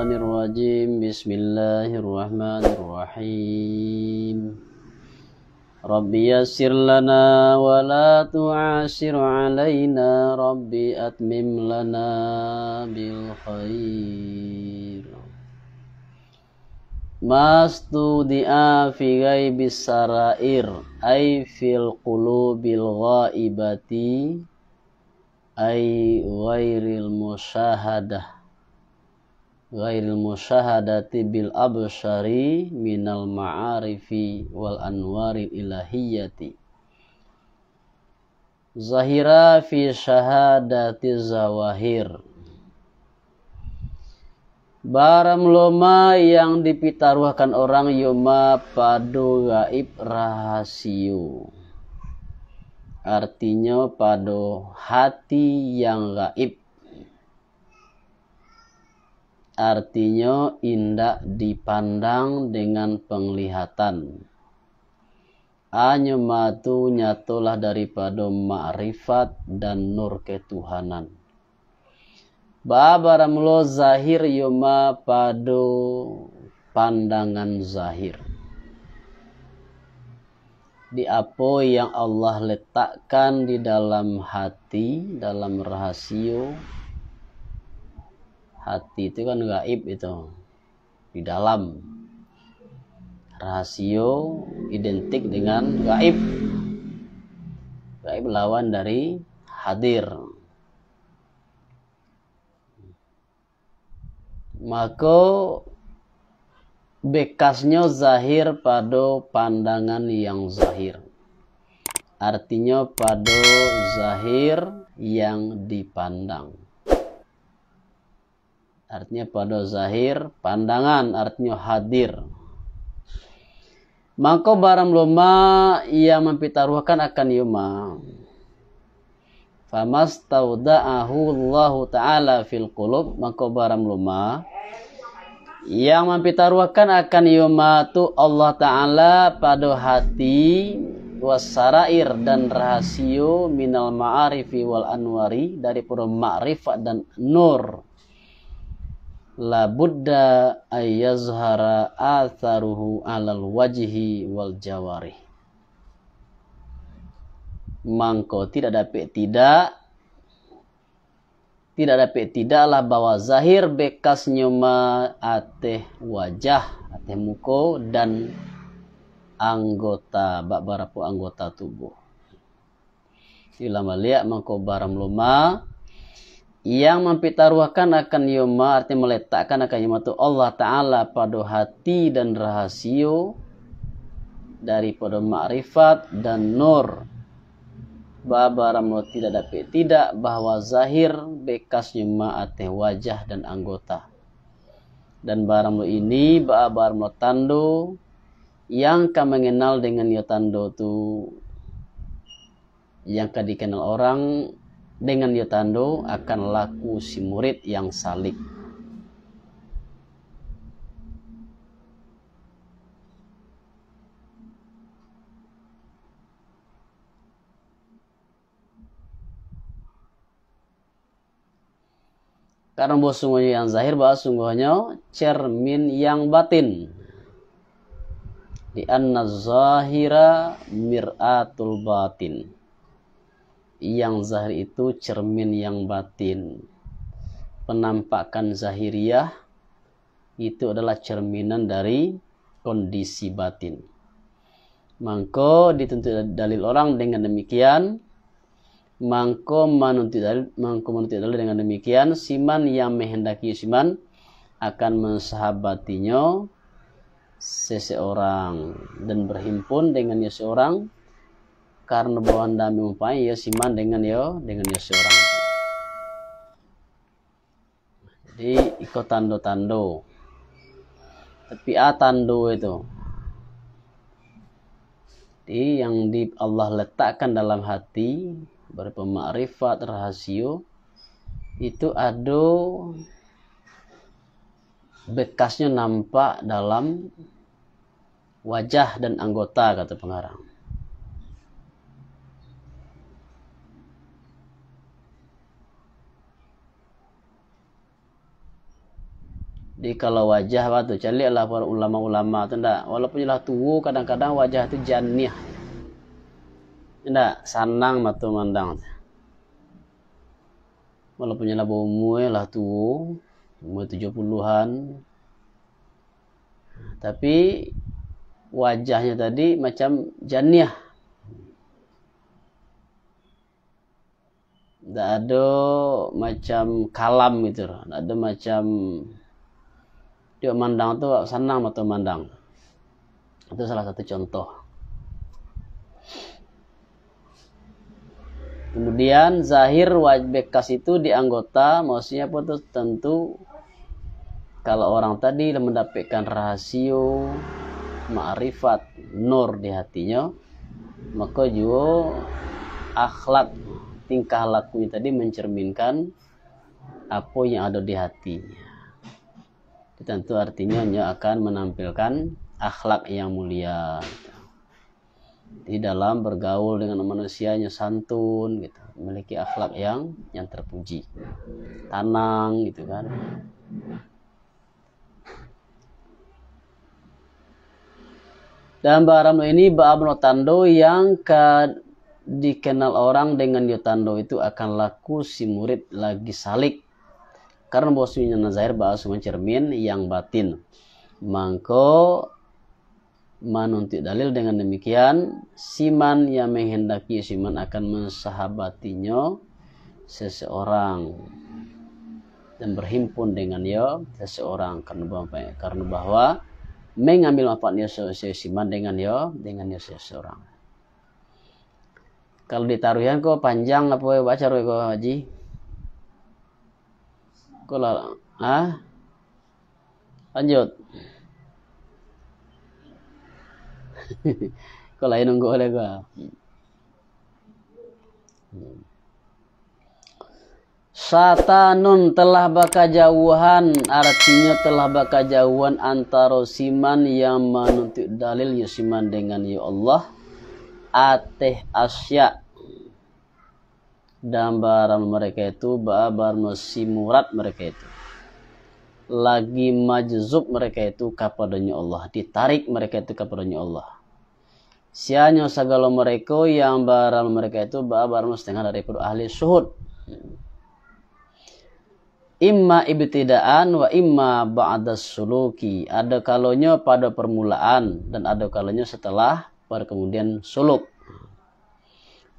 Minasyaitonirrajim. Bismillahirrahmanirrahim. Rabbi yassir lana wa la tu'asir alaina. Rabbi atmim lana bil khair. Mastudi'a fi ghaibis sarair ay fil qulubil ghaibati ay ghairil musyahadati bil absyari minal ma'arifi wal anwaril ilahiyyati zahira fi syahadati zawahir. Baram loma yang dipitaruhkan orang yoma padu gaib rahasiu, artinya pada hati yang gaib, artinya indak dipandang dengan penglihatan. Anyamatu nyatolah daripada ma'rifat dan nur ketuhanan. Babaramlo zahir yoma pada pandangan zahir. Di apa yang Allah letakkan di dalam hati, dalam rahasio. Hati itu kan gaib itu, di dalam. Rahasio identik dengan gaib. Gaib lawan dari hadir. Maka bekasnya zahir pada pandangan yang zahir. Artinya pada zahir yang dipandang. Artinya pada zahir pandangan, artinya hadir. Maka barang loma yang mempitaruhkan akan yuma. Famastauda'ahu Allah Ta'ala fil qulub. Maka barang loma yang mempitaruhkan akan yuma tu Allah Ta'ala pada hati wasarair dan rahasio minal ma'arifi wal anwari, daripada ma'rifat dan nur. La budda ayyazhara atharuhu alal wajhi wal jawarih. Mangko tidak dapat tidaklah bahwa zahir bekasnya ma ateh wajah, ateh muko dan anggota, beberapa anggota tubuh. Ilama liak mangko baram luma yang mempitaruhkan akan yoma, artinya meletakkan akan yoma itu Allah Ta'ala pada hati dan rahasio daripada ma'rifat dan nur. Babaram tidak dapat tidak bahwa zahir bekasnya ma'ateh wajah dan anggota. Dan barang ini babaram tando yang kami mengenal dengan yo tando tu, yang dikenal orang dengan yo tando akan laku si murid yang salik. Karena bahwa sungguhnya yang zahir, bahwa sungguhnya cermin yang batin. Di anna zahira mir'atul batin. Yang zahir itu cermin yang batin. Penampakan zahiriyah itu adalah cerminan dari kondisi batin. Maka dituntut dalil orang dengan demikian. Mangko menuntut dalil dengan demikian, siman yang menghendaki siman akan mensahabatinya seseorang dan berhimpun dengan seseorang karena bahwa anda mempunyai ya siman dengan seseorang. Jadi ikut tando-tando, tapi tando itu jadi yang di Allah letakkan dalam hati berupa ma'rifat rahasio itu ada bekasnya nampak dalam wajah dan anggota, kata pengarang. Jadi kalau wajah waktu cari lah para ulama-ulama tu ndak, walaupun jelah tua kadang-kadang wajah tu janiah. Ndak sanang mata mandang. Walaupun jelah berumur lah tua, umur 70-an. Tapi wajahnya tadi macam janiah. Tak ada macam kalam gitu, tak ada macam dia mandang tu senang mata mandang. Itu salah satu contoh. Kemudian zahir bekas itu di anggota, maksudnya apa tuh? Tentu kalau orang tadi mendapatkan rahasio, ma'rifat, nur di hatinya, maka juga akhlak, tingkah lakunya tadi mencerminkan apa yang ada di hatinya. Tentu artinya dia akan menampilkan akhlak yang mulia di dalam bergaul dengan manusianya, santun gitu, memiliki akhlak yang terpuji, tenang gitu kan. Dan barang ini ba'abno tando yang dikenal orang dengan yo tando itu akan laku si murid lagi salik. Karena bosnya nazahir bahasa mencermin yang batin. Mangko menuntik dalil dengan demikian, siman yang menghendaki siman akan mensahabatinya seseorang dan berhimpun dengan yo seseorang karena bahwa mengambil manfaatnya siman dengan yo seseorang. Kalau ditaruhan kok panjang apa baca kok Haji? Kalau lanjut. Kau lain nunggu oleh gua. Satanun telah baka jauhan, artinya telah baka jauhan antara siman yang menuntut dalil ya siman dengan ya Allah ateh asya dan barang mereka itu barang si murad mereka itu lagi majzub mereka itu kepadanya Allah, ditarik mereka itu kepadanya Allah. Sianya segala mereka yang barang mereka itu barang setengah daripada ahli syuhud. Imma ibtidaan wa imma ba'das suluki. Ada kalanya pada permulaan dan ada kalanya setelah pada kemudian suluk.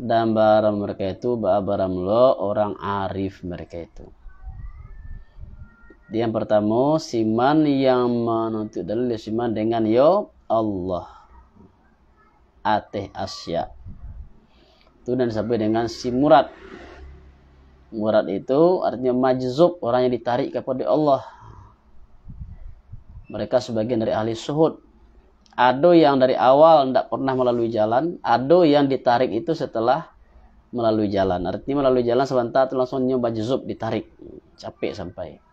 Dan barang mereka itu barang lo orang arif mereka itu. Yang pertama, siman yang menuntut dalil siman dengan yo Allah. Ateh asya. Itu dan sampai dengan si murad. Murad itu artinya majzub, orang yang ditarik kepada Allah. Mereka sebagian dari ahli syuhud. Ada yang dari awal tidak pernah melalui jalan, ada yang ditarik itu setelah melalui jalan. Artinya melalui jalan sebentar itu langsung majzub, ditarik, capek sampai.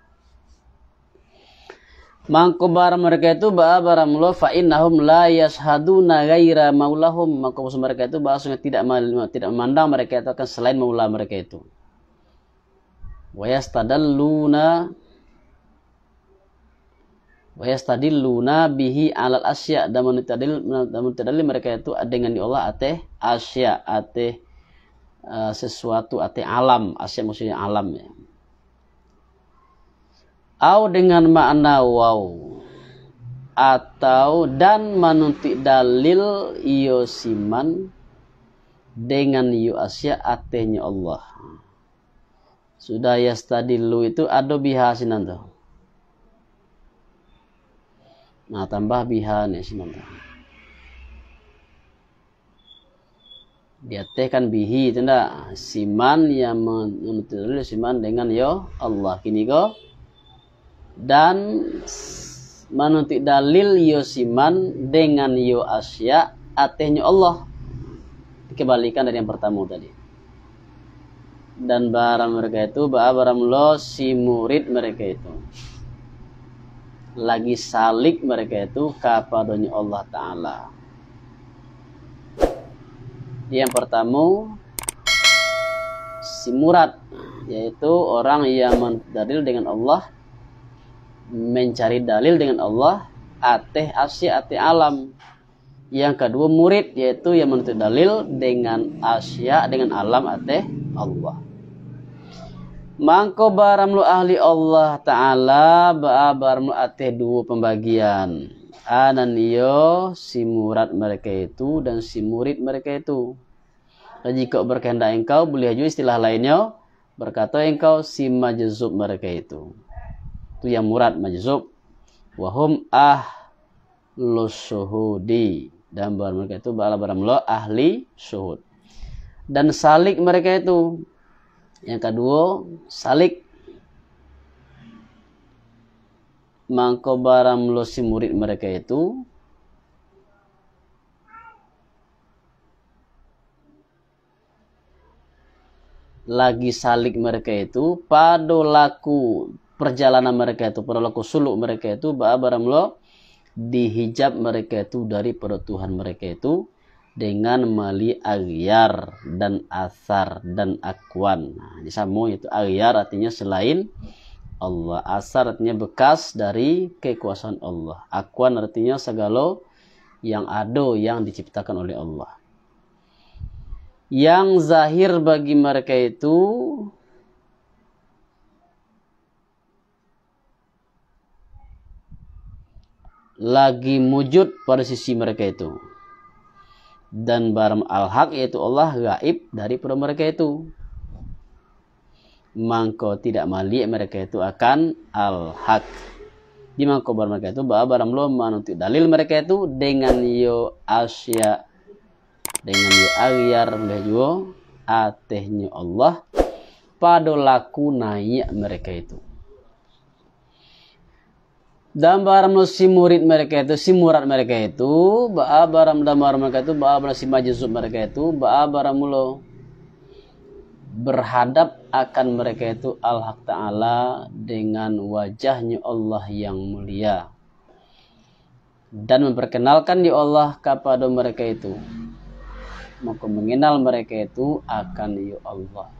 Mangko barang mereka itu barang Allah fa innahum la yashhaduna ghaira maulahum, maka mereka itu bahasanya tidak memandang mereka itu akan selain maula mereka itu. Wa yastadilluna bihi alal asya, dan menutadil mereka itu dengan di Allah ateh asya, ateh sesuatu, ateh alam, asya maksudnya alam ya. Au dengan makna waw, atau dan menuntut dalil iyo siman dengan iyo asya atehnya Allah. Sudah yastadillu itu ada biha sinanta. Nah tambah biha nih sinanta. Dia tehkan bihi itu ndak, siman yang menuntut dalil siman dengan yo Allah. Kini kok dan menuntut dalil yo siman dengan yo asya atehnya Allah, dikembalikan dari yang pertama tadi. Dan barang mereka itu barang lo si murid mereka itu lagi salik mereka itu kepadanya Allah Ta'ala. Yang pertama si murad, yaitu orang yang mendalil dengan Allah mencari dalil dengan Allah ateh asya ateh alam. Yang kedua murid, yaitu yang menuntut dalil dengan asya, dengan alam ateh Allah. Mangko baramlu ahli Allah Ta'ala baramlu ateh dua pembagian. Anan iyo si murad mereka itu dan si murid mereka itu. Dan jika berkehendak engkau, boleh juga istilah lainnya, berkata engkau si majzub mereka itu. Itu yang murad majzub. Wahum syuhudi. Dan mereka itu baramlu ahli syuhud. Dan salik mereka itu. Yang kedua, salik. Mangko baramlu si murid mereka itu. Lagi salik mereka itu. Pada laku perjalanan mereka itu. Pada laku suluk mereka itu. Baramlu dihijab mereka itu dari Tuhan mereka itu dengan mali aghyar dan asar dan akwan. Nah, disambung itu aghyar artinya selain Allah, asar artinya bekas dari kekuasaan Allah, akwan artinya segala yang ada yang diciptakan oleh Allah. Yang zahir bagi mereka itu lagi wujud pada sisi mereka itu. Dan baram al-haq yaitu Allah gaib daripada mereka itu. Mangko tidak mali mereka itu akan al-haq. Di mangko baram mereka itu baram lo menuntut dalil mereka itu dengan yo asya, dengan yo aghyar juga atehnya Allah pada laku naik mereka itu. Dan baram si murid mereka itu, si murad mereka itu, baram mereka itu, baram si majzub mereka itu, baram lo berhadap akan mereka itu al-haq ta'ala dengan wajahnya Allah yang mulia. Dan memperkenalkan di Allah kepada mereka itu. Maka mengenal mereka itu akan ya Allah.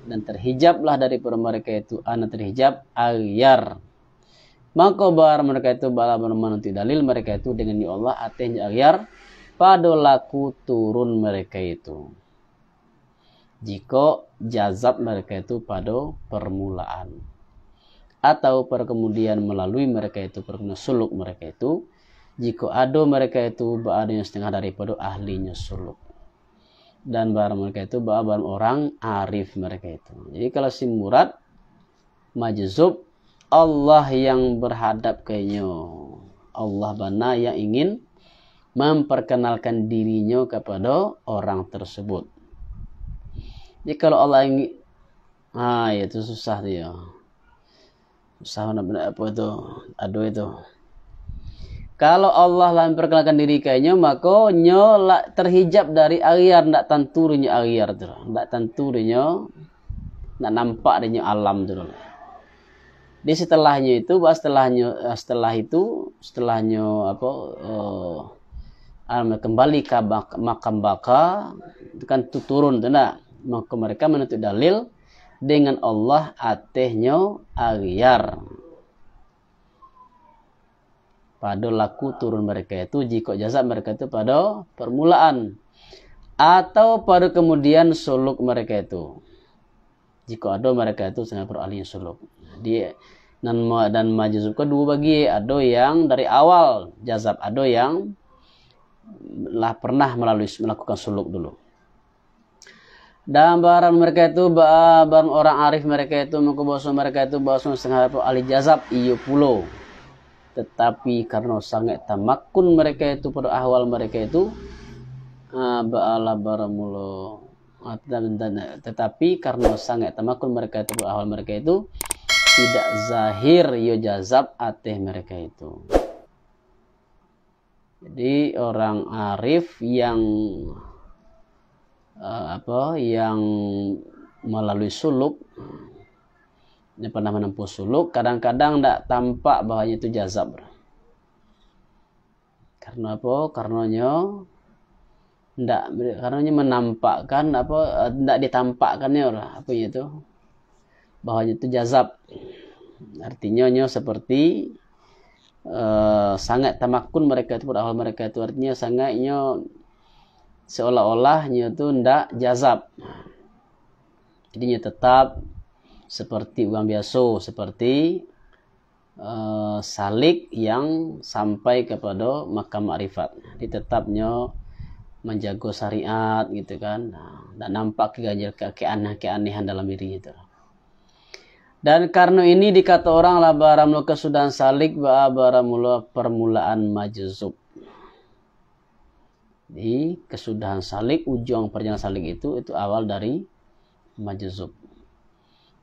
Dan terhijablah daripada mereka itu, ana terhijab aghyar. Maka bar mereka itu bala menuntut dalil mereka itu dengan ya Allah atehnya aghyar pada laku turun mereka itu. Jika jazab mereka itu pada permulaan atau per kemudian melalui mereka itu perkemudian suluk mereka itu, jika ada mereka itu berada yang setengah daripada ahlinya suluk dan barang mereka itu barang orang arif mereka itu. Jadi kalau si murad majzub Allah yang berhadap kayaknya, Allah bana yang ingin memperkenalkan dirinya kepada orang tersebut. Jadi kalau Allah ingin, itu susah dia. Susah benar apa itu? Aduh itu. Kalau Allah lah memperkenalkan diri kayaknya, maka nyo terhijab dari aghyar, ndak tentu nya aghyar tu. Ndak tentu nya, ndak nampak nya alam tu. Di setelahnya itu, setelahnya kembali ke makam baka, itu kan turun tu nak. Maka mereka menuntut dalil dengan Allah atehnya aghyar. Pada laku turun mereka itu jika jazab mereka itu pada permulaan atau pada kemudian suluk mereka itu. Jika ada mereka itu sangat beralih suluk. Dan majzub kedua bagi ada yang dari awal jazab, ada yang lah pernah melakukan suluk dulu. Dan barang mereka itu barang orang arif mereka itu mengkuboso mereka itu bahasa setengah ahli jazab iyo pulo. Tetapi karena sangat tamakun mereka itu pada ahwal mereka itu ba'ala baramulo. Tetapi karena sangat tamakun mereka itu pada ahwal mereka itu tidak zahir yo jazab ateh mereka itu. Jadi orang arif yang yang melalui suluk, dia pernah menempuh suluk, kadang-kadang tidak tampak bahwanya itu jazab. Karena apa? Karenanya menampakkan tidak ditampakkannya apa itu bahwanya itu jazab. Artinya nyo seperti sangat tamakun mereka itu pada awal mereka itu, artinya sangatnya seolah-olah nyo itu ndak jazab. Jadi nyo tetap seperti orang biasa, seperti salik yang sampai kepada makam ma'rifat. Jadi tetapnya menjaga syariat gitu kan, dan nampak keanehan dalam dirinya itu. Dan karena ini dikata orang lah baramula kesudahan salik baramula permulaan majzub. Di kesudahan salik, ujung perjalanan salik itu awal dari majzub.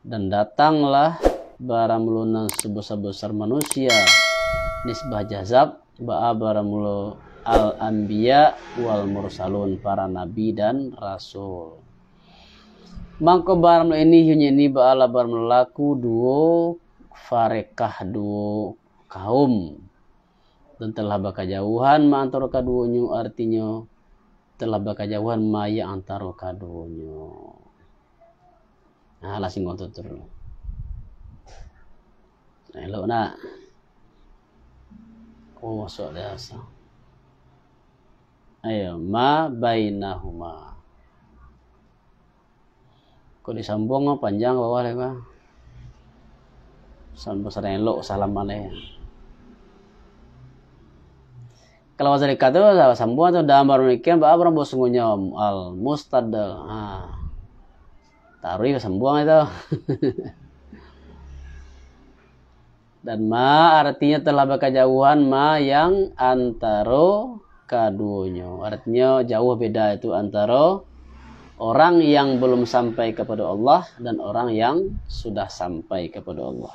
Dan datanglah baramula sebesar-besar manusia nisbah jazab baramula al-anbiya wal mursalun, para nabi dan rasul. Mangko baramula ini hunyeni ba'ala baramula laku duo farekah duo kaum, dan telah bakajauhan ma antara kaduonyo, artinya telah bakajauhan maya antara kaduonyo. Nah, lasing ngotot terus. Elok nak. Oh, masuk dasa. Ayo, ma bainahuma. Kok disambung panjang bawah leh Pak. Sampai sering elok salaman leh. Kalau wasari kata sambung atau damar nikian ba abang bos ngunya al mustadal. Taruh sambung itu. Dan ma artinya telah berkejauhan ma yang antara kaduanya. Artinya jauh beda itu antara orang yang belum sampai kepada Allah dan orang yang sudah sampai kepada Allah.